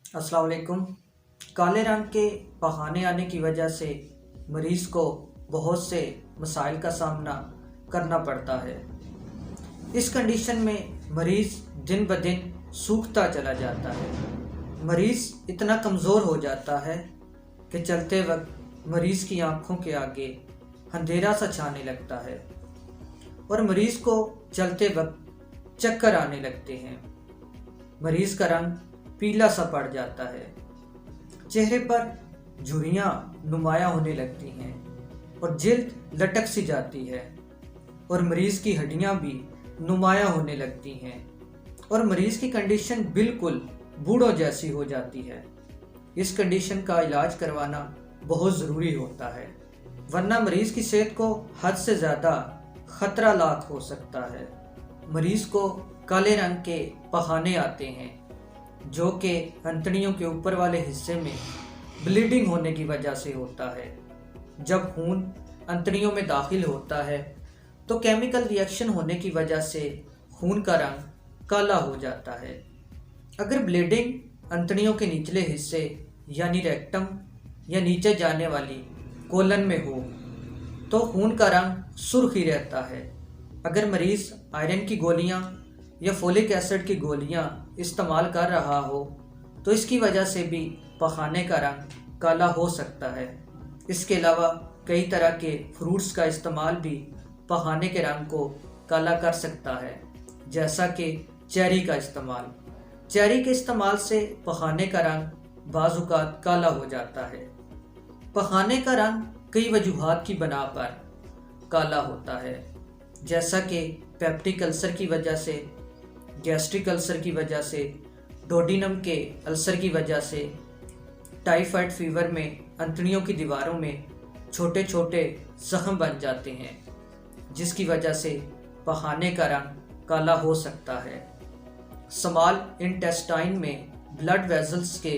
अस्सलाम वालेकुम। काले रंग के पखाने आने की वजह से मरीज़ को बहुत से मसाइल का सामना करना पड़ता है। इस कंडीशन में मरीज़ दिन ब दिन सूखता चला जाता है। मरीज़ इतना कमज़ोर हो जाता है कि चलते वक्त मरीज़ की आंखों के आगे अंधेरा सा छाने लगता है और मरीज़ को चलते वक्त चक्कर आने लगते हैं। मरीज़ का रंग पीला सा पड़ जाता है, चेहरे पर झुर्रियाँ नुमायाँ होने लगती हैं और जिल्द लटक सी जाती है और मरीज़ की हड्डियाँ भी नुमायाँ होने लगती हैं और मरीज़ की कंडीशन बिल्कुल बूढ़ों जैसी हो जाती है। इस कंडीशन का इलाज करवाना बहुत ज़रूरी होता है, वरना मरीज़ की सेहत को हद से ज़्यादा ख़तरा लाक हो सकता है। मरीज़ को काले रंग के पखाने आते हैं जो कि अंतड़ियों के ऊपर वाले हिस्से में ब्लीडिंग होने की वजह से होता है। जब खून अंतड़ियों में दाखिल होता है तो केमिकल रिएक्शन होने की वजह से खून का रंग काला हो जाता है। अगर ब्लीडिंग अंतड़ियों के निचले हिस्से यानी रेक्टम या नीचे जाने वाली कोलन में हो तो खून का रंग सुर्ख ही रहता है। अगर मरीज़ आयरन की गोलियां या फोलिक एसिड की गोलियां इस्तेमाल कर रहा हो तो इसकी वजह से भी पखाने का रंग काला हो सकता है। इसके अलावा कई तरह के फ्रूट्स का इस्तेमाल भी पखाने के रंग को काला कर सकता है, जैसा कि चेरी का इस्तेमाल। चेरी के इस्तेमाल से पखाने का रंग बाज़-औक़ात काला हो जाता है। पखाने का रंग कई वजूहात की बना पर काला होता है, जैसा कि पेप्टिक अल्सर की वजह से, गैस्ट्रिक अल्सर की वजह से, डोडिनम के अल्सर की वजह से, टाइफाइड फीवर में अंतड़ियों की दीवारों में छोटे छोटे जख्म बन जाते हैं, जिसकी वजह से पखाने का रंग काला हो सकता है। स्मॉल इंटेस्टाइन में ब्लड वेजल्स के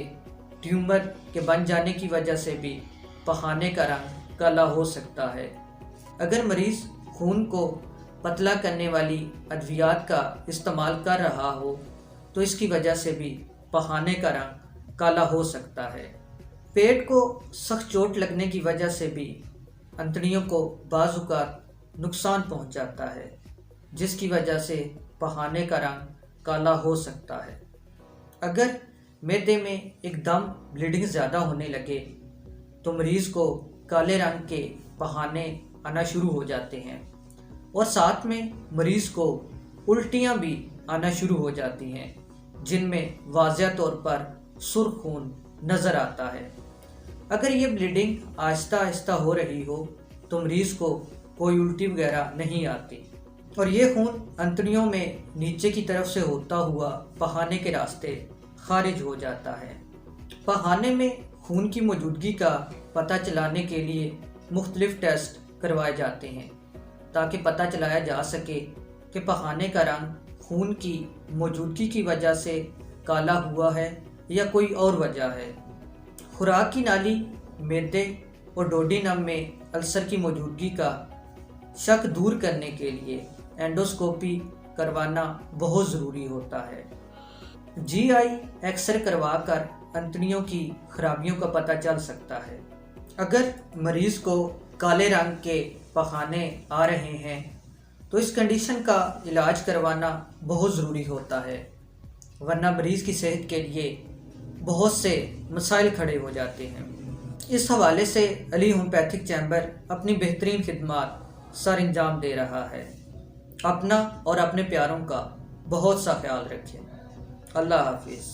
ट्यूमर के बन जाने की वजह से भी पखाने का रंग काला हो सकता है। अगर मरीज़ खून को पतला करने वाली अद्वियात का इस्तेमाल कर रहा हो तो इसकी वजह से भी पखाने का रंग काला हो सकता है। पेट को सख्त चोट लगने की वजह से भी अंतड़ियों को बाज़-औक़ात नुकसान पहुंच जाता है, जिसकी वजह से पखाने का रंग काला हो सकता है। अगर मैदे में एकदम ब्लीडिंग ज़्यादा होने लगे तो मरीज़ को काले रंग के पखाने आना शुरू हो जाते हैं और साथ में मरीज़ को उल्टियाँ भी आना शुरू हो जाती हैं, जिनमें वाज़ह तौर पर सुर्ख खून नज़र आता है। अगर ये ब्लीडिंग आहिस्ता आहिस्ता हो रही हो तो मरीज़ को कोई उल्टी वगैरह नहीं आती और ये खून अंतड़ियों में नीचे की तरफ से होता हुआ पखाने के रास्ते खारिज हो जाता है। पखाने में खून की मौजूदगी का पता चलाने के लिए मुख्तलिफ टेस्ट करवाए जाते हैं ताकि पता चलाया जा सके कि पखाने का रंग खून की मौजूदगी की वजह से काला हुआ है या कोई और वजह है। खुराक की नाली, मैदे और डोडिनम में अल्सर की मौजूदगी का शक दूर करने के लिए एंडोस्कोपी करवाना बहुत ज़रूरी होता है। जीआई एक्सरे करवाकर अंतड़ियों की खराबियों का पता चल सकता है। अगर मरीज़ को काले रंग के पखाने आ रहे हैं तो इस कंडीशन का इलाज करवाना बहुत ज़रूरी होता है, वरना मरीज़ की सेहत के लिए बहुत से मसाइल खड़े हो जाते हैं। इस हवाले से अली होम्योपैथिक चैम्बर अपनी बेहतरीन खिदमात सर अंजाम दे रहा है। अपना और अपने प्यारों का बहुत सा ख्याल रखें। अल्लाह हाफिज़।